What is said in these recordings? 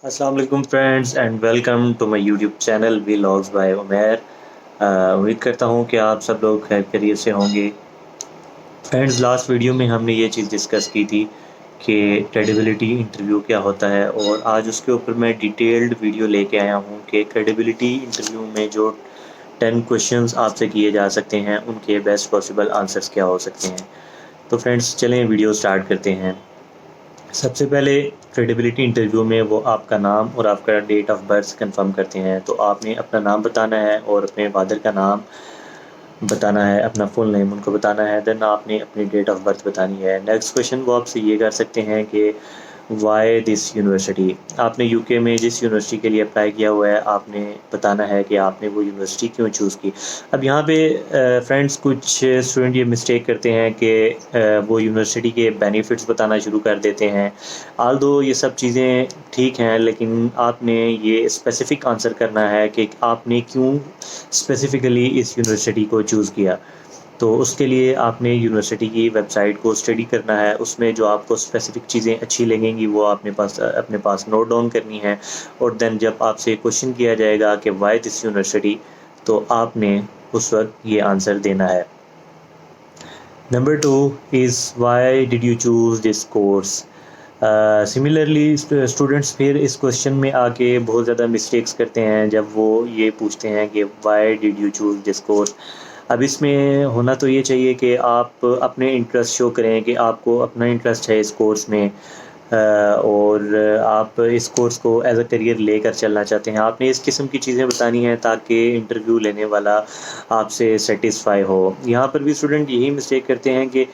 अस्सलाम वालेकुम friends and welcome to my YouTube channel vlogs by Umair. उम्मीद करता हूँ कि आप सब लोग खैर खैरियत से होंगे। फ्रेंड्स, लास्ट वीडियो में हमने ये चीज़ डिस्कस की थी कि क्रेडिबिलिटी इंटरव्यू क्या होता है, और आज उसके ऊपर मैं डिटेल्ड वीडियो लेके आया हूँ कि क्रेडिबिलिटी इंटरव्यू में जो 10 क्वेश्चंस आपसे किए जा सकते हैं उनके बेस्ट पॉसिबल आंसर्स क्या हो सकते हैं। तो फ्रेंड्स, चलें वीडियो स्टार्ट करते हैं। सबसे पहले क्रेडिबिलिटी इंटरव्यू में वो आपका नाम और आपका डेट ऑफ बर्थ कंफर्म करते हैं। तो आपने अपना नाम बताना है और अपने फादर का नाम बताना है, अपना फुल नेम उनको बताना है। देन आपने अपनी डेट ऑफ बर्थ बतानी है। नेक्स्ट क्वेश्चन वो आपसे ये कर सकते हैं कि वाई दिस यूनिवर्सिटी। आपने यूके में जिस यूनिवर्सिटी के लिए अप्लाई किया हुआ है आपने बताना है कि आपने वो यूनिवर्सिटी क्यों चूज़ की। अब यहाँ पे फ्रेंड्स कुछ स्टूडेंट ये मिस्टेक करते हैं कि वो यूनिवर्सिटी के बेनिफिट्स बताना शुरू कर देते हैं। आल दो ये सब चीज़ें ठीक हैं, लेकिन आपने ये स्पेसिफ़िक आंसर करना है कि आपने क्यों स्पेसिफ़िकली इस यूनिवर्सिटी को चूज़ किया। तो उसके लिए आपने यूनिवर्सिटी की वेबसाइट को स्टडी करना है। उसमें जो आपको स्पेसिफ़िक चीज़ें अच्छी लगेंगी वो अपने पास नोट डाउन करनी है। और देन जब आपसे क्वेश्चन किया जाएगा कि व्हाई दिस यूनिवर्सिटी, तो आपने उस वक्त ये आंसर देना है। Number 2 is why did you choose this course. Similarly students फिर इस क्वेश्चन में आके बहुत ज़्यादा मिस्टेक्स करते हैं जब वो ये पूछते हैं कि why did you choose this course. अब इसमें होना तो ये चाहिए कि आप अपने इंटरेस्ट शो करें कि आपको अपना इंटरेस्ट है इस कोर्स में, और आप इस कोर्स को एज अ करियर लेकर चलना चाहते हैं। आपने इस किस्म की चीज़ें बतानी हैं ताकि इंटरव्यू लेने वाला आपसे सेटिस्फाई हो। यहाँ पर भी स्टूडेंट यही मिस्टेक करते हैं कि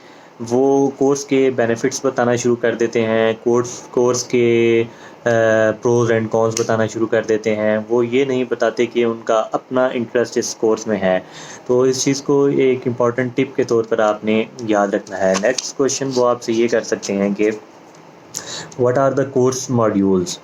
वो कोर्स के बेनिफिट्स बताना शुरू कर देते हैं, कोर्स के प्रोज एंड कॉन्स बताना शुरू कर देते हैं। वो ये नहीं बताते कि उनका अपना इंटरेस्ट इस कोर्स में है। तो इस चीज़ को एक इम्पॉर्टेंट टिप के तौर पर आपने याद रखना है। नेक्स्ट क्वेश्चन वो आपसे ये कर सकते हैं कि what are the course modules.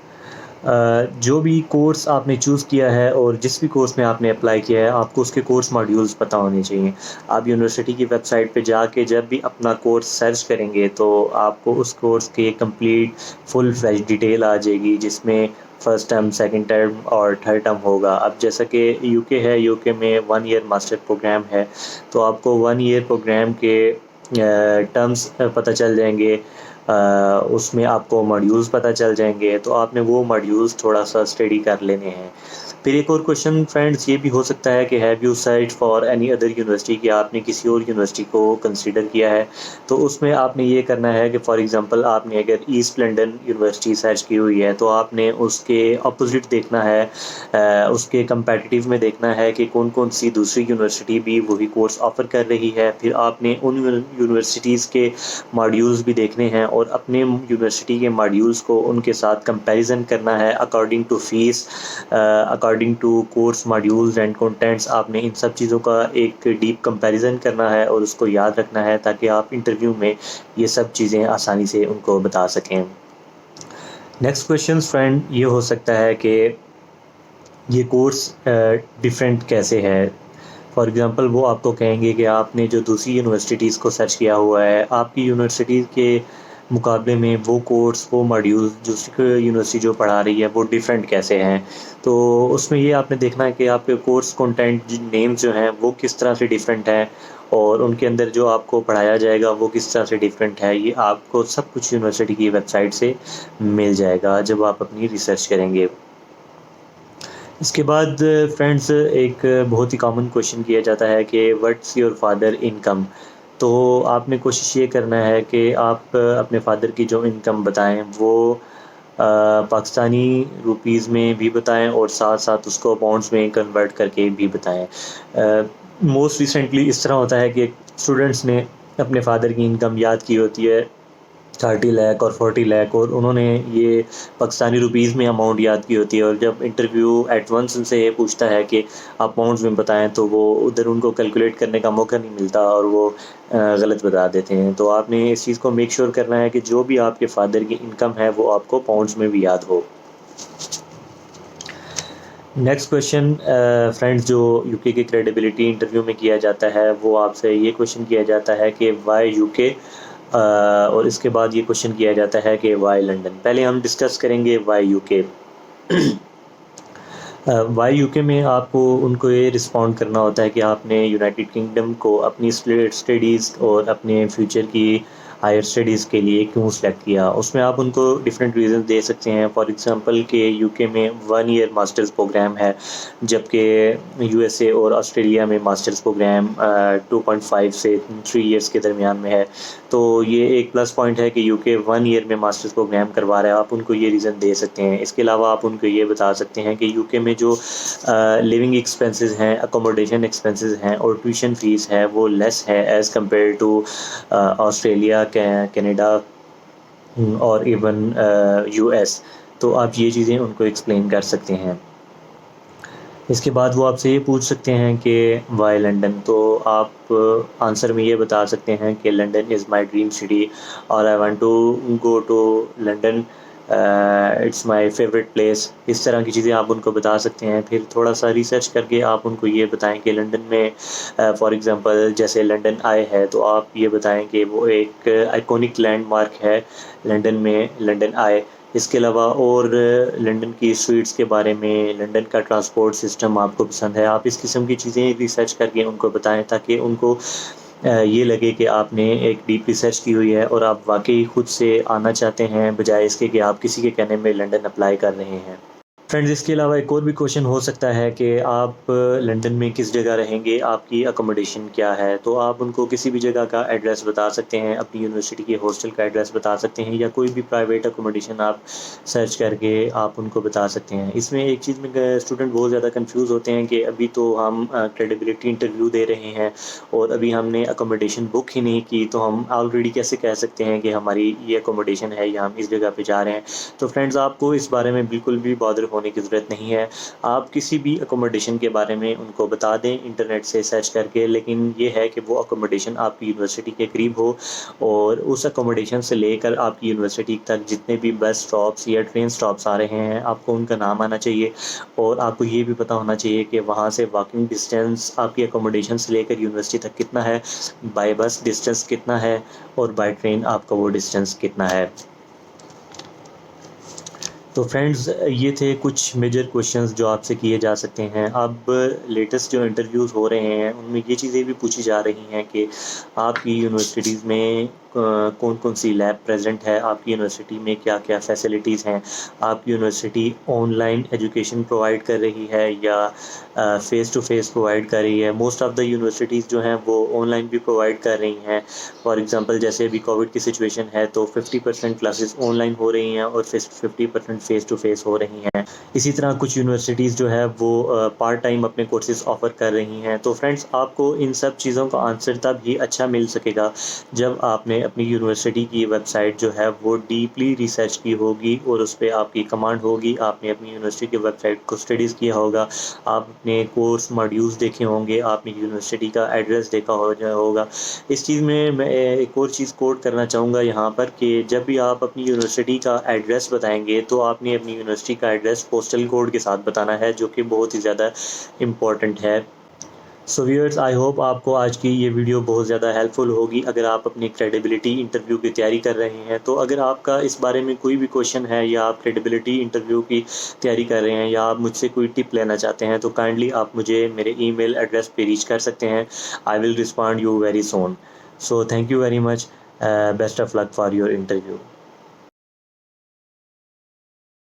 जो भी कोर्स आपने चूज़ किया है और जिस भी कोर्स में आपने अप्लाई किया है आपको उसके कोर्स मॉड्यूल्स पता होने चाहिए। आप यूनिवर्सिटी की वेबसाइट पे जाके जब भी अपना कोर्स सर्च करेंगे तो आपको उस कोर्स की कंप्लीट फुल फ्लैश डिटेल आ जाएगी, जिसमें फ़र्स्ट टर्म, सेकंड टर्म और थर्ड टर्म होगा। अब जैसा कि यूके है, यूके में 1 ईयर मास्टर प्रोग्राम है, तो आपको 1 ईयर प्रोग्राम के टर्म्स पता चल जाएंगे। उसमें आपको मॉड्यूल्स पता चल जाएंगे, तो आपने वो मॉड्यूल्स थोड़ा सा स्टडी कर लेने हैं। फिर एक और क्वेश्चन फ्रेंड्स ये भी हो सकता है कि have you search for any other university, कि आपने किसी और यूनिवर्सिटी को कंसीडर किया है। तो उसमें आपने ये करना है कि फॉर एग्जांपल आपने अगर ईस्ट लंदन यूनिवर्सिटी सर्च की हुई है तो आपने उसके अपोजिट देखना है, उसके कंपेटिटिव में देखना है कि कौन कौन सी दूसरी यूनिवर्सिटी भी वही कोर्स ऑफ़र कर रही है। फिर आपने उन यूनिवर्सिटीज़ के मॉड्यूल्स भी देखने हैं और अपने यूनिवर्सिटी के मॉड्यूल्स को उनके साथ कंपैरिजन करना है according to fees, according to course modules and contents. आपने इन सब चीज़ों का एक डीप कंपैरिजन करना है और उसको याद रखना है ताकि आप इंटरव्यू में ये सब चीज़ें आसानी से उनको बता सकें। नेक्स्ट क्वेश्चन फ्रेंड ये हो सकता है कि ये कोर्स डिफरेंट कैसे है। फॉर एग्ज़ाम्पल वो आपको कहेंगे कि आपने जो दूसरी यूनिवर्सिटीज़ को सर्च किया हुआ है, आपकी यूनिवर्सिटी के मुकाबले में वो कोर्स, वो मॉड्यूल दूसरी यूनिवर्सिटी जो पढ़ा रही है वो डिफरेंट कैसे हैं। तो उसमें ये आपने देखना है कि आपके कोर्स कंटेंट नेम्स जो हैं वो किस तरह से डिफरेंट हैं, और उनके अंदर जो आपको पढ़ाया जाएगा वो किस तरह से डिफरेंट है। ये आपको सब कुछ यूनिवर्सिटी की वेबसाइट से मिल जाएगा जब आप अपनी रिसर्च करेंगे। इसके बाद फ्रेंड्स एक बहुत ही कॉमन क्वेश्चन किया जाता है कि व्हाट्स योर फादर इनकम। तो आपने कोशिश ये करना है कि आप अपने फादर की जो इनकम बताएं वो पाकिस्तानी रुपीज़ में भी बताएं और साथ साथ उसको पाउंड्स में कन्वर्ट करके भी बताएं। मोस्ट रिसेंटली इस तरह होता है कि स्टूडेंट्स ने अपने फादर की इनकम याद की होती है 30 लाख और 40 लाख, और उन्होंने ये पाकिस्तानी रुपीज़ में अमाउंट याद की होती है, और जब इंटरव्यू एट वंस उनसे ये पूछता है कि आप पाउंड्स में बताएं तो वो उधर उनको कैलकुलेट करने का मौका नहीं मिलता और वो गलत बता देते हैं। तो आपने इस चीज़ को मेक श्योर करना है कि जो भी आपके फादर की इनकम है वो आपको पाउंड्स में भी याद हो। नेक्स्ट क्वेश्चन फ्रेंड्स जो यूके के क्रेडिबिलिटी इंटरव्यू में किया जाता है वो आपसे ये क्वेश्चन किया जाता है कि वाई यूके, और इसके बाद ये क्वेश्चन किया जाता है कि वाई लंदन। पहले हम डिस्कस करेंगे वाई यूके। वाई यूके में आपको उनको ये रिस्पॉन्ड करना होता है कि आपने यूनाइटेड किंगडम को अपनी स्टडीज़ और अपने फ्यूचर की हायर स्टडीज़ के लिए क्यों सेलेक्ट किया। उसमें आप उनको डिफरेंट रीज़न दे सकते हैं। फॉर एग्ज़ाम्पल कि यूके में 1 ईयर मास्टर्स प्रोग्राम है, जबकि यूएसए और ऑस्ट्रेलिया में मास्टर्स प्रोग्राम 2.5 से 3 ईयर्स के दरमियान में है। तो ये एक प्लस पॉइंट है कि यूके 1 ईयर में मास्टर्स प्रोग्राम करवा रहा है। आप उनको ये रीज़न दे सकते हैं। इसके अलावा आप उनको ये बता सकते हैं कि यूके में जो लिविंग एक्सपेंसेस हैं, अकोमोडेशन एक्सपेंसेस हैं और ट्यूशन फ़ीस है वो लेस है as compare to Australia, Canada और इवन यूएस। तो आप ये चीज़ें उनको एक्सप्लेन कर सकते हैं। इसके बाद वो आपसे ये पूछ सकते हैं कि वाई लंदन, तो आप आंसर में ये बता सकते हैं कि London is my dream city और I want to go to London, it's my favourite place. इस तरह की चीज़ें आप उनको बता सकते हैं। फिर थोड़ा सा रिसर्च करके आप उनको ये बताएं कि लंदन में फॉर एग्ज़ाम्पल जैसे लंदन आई है, तो आप ये बताएं कि वो एक आइकॉनिक लैंडमार्क है लंदन में, लंदन आई। इसके अलावा और लंदन की स्वीट्स के बारे में, लंदन का ट्रांसपोर्ट सिस्टम आपको पसंद है। आप इस किस्म की चीज़ें रिसर्च करके उनको बताएं ताकि उनको ये लगे कि आपने एक डीप रिसर्च की हुई है और आप वाकई खुद से आना चाहते हैं, बजाय इसके कि आप किसी के कहने में लंदन अप्लाई कर रहे हैं। फ्रेंड्स, इसके अलावा एक और भी क्वेश्चन हो सकता है कि आप लंदन में किस जगह रहेंगे, आपकी अकोमोडेशन क्या है। तो आप उनको किसी भी जगह का एड्रेस बता सकते हैं, अपनी यूनिवर्सिटी के हॉस्टल का एड्रेस बता सकते हैं या कोई भी प्राइवेट अकोमोडेशन आप सर्च करके आप उनको बता सकते हैं। इसमें एक चीज़ में स्टूडेंट बहुत ज़्यादा कंफ्यूज होते हैं कि अभी तो हम क्रेडिबिलिटी इंटरव्यू दे रहे हैं और अभी हमने अकोमोडेशन बुक ही नहीं की, तो हम ऑलरेडी कैसे कह सकते हैं कि हमारी ये अकोमोडेशन है या हम इस जगह पे जा रहे हैं। तो फ्रेंड्स, आपको इस बारे में बिल्कुल भी बॉदर होने की ज़रूरत नहीं है। आप किसी भी अकोमोडेशन के बारे में उनको बता दें इंटरनेट से सर्च करके, लेकिन ये है कि वो अकोमोडेशन आपकी यूनिवर्सिटी के करीब हो और उस अकोमोडेशन से लेकर आपकी यूनिवर्सिटी तक जितने भी बस स्टॉप्स या ट्रेन स्टॉप्स आ रहे हैं, आपको उनका नाम आना चाहिए और आपको ये भी पता होना चाहिए कि वहाँ से वॉकिंग डिस्टेंस आपकी अकोमोडेशन से लेकर यूनिवर्सिटी तक कितना है, बाय बस डिस्टेंस कितना है और बाय ट्रेन आपका वो डिस्टेंस कितना है। तो फ्रेंड्स, ये थे कुछ मेजर क्वेश्चंस जो आपसे किए जा सकते हैं। अब लेटेस्ट जो इंटरव्यूज़ हो रहे हैं उनमें ये चीज़ें भी पूछी जा रही हैं कि आपकी यूनिवर्सिटीज़ में कौन कौन सी लैब प्रेजेंट है, आपकी यूनिवर्सिटी में क्या क्या फैसिलिटीज़ हैं, आपकी यूनिवर्सिटी ऑनलाइन एजुकेशन प्रोवाइड कर रही है या फ़ेस टू फेस प्रोवाइड कर रही है। मोस्ट ऑफ़ द यूनिवर्सिटीज़ जो हैं वो ऑनलाइन भी प्रोवाइड कर रही हैं। फॉर एग्ज़ाम्पल जैसे अभी कोविड की सिचुएशन है तो 50% क्लासेस ऑनलाइन हो रही हैं और 50% फ़ेस टू फेस हो रही हैं। इसी तरह कुछ यूनिवर्सिटीज़ जो है वो पार्ट टाइम अपने कोर्सेज़ ऑफ़र कर रही हैं। तो फ्रेंड्स, आपको इन सब चीज़ों का आंसर तब ही अच्छा मिल सकेगा जब आपने अपनी यूनिवर्सिटी की वेबसाइट जो है वो डीपली रिसर्च की होगी और उस पे आपकी कमांड होगी। आपने अपनी यूनिवर्सिटी की वेबसाइट को स्टडीज़ किया होगा, आपने कोर्स मॉड्यूल्स देखे होंगे, आपने यूनिवर्सिटी का एड्रेस देखा होगा। इस चीज़ में मैं एक और चीज़ कोट करना चाहूँगा यहाँ पर कि जब भी आप अपनी यूनिवर्सिटी का एड्रेस बताएंगे तो आपने अपनी यूनिवर्सिटी का एड्रेस पोस्टल कोड के साथ बताना है, जो कि बहुत ही ज़्यादा इम्पॉर्टेंट है। सो व्यूअर्स, आई होप आपको आज की ये वीडियो बहुत ज़्यादा हेल्पफुल होगी अगर आप अपनी क्रेडिबिलिटी इंटरव्यू की तैयारी कर रहे हैं। तो अगर आपका इस बारे में कोई भी क्वेश्चन है या आप क्रेडिबिलिटी इंटरव्यू की तैयारी कर रहे हैं या आप मुझसे कोई टिप लेना चाहते हैं, तो काइंडली आप मुझे मेरे ईमेल एड्रेस पे रीच कर सकते हैं। I will respond you very soon. So thank you very much. Best of luck for your interview.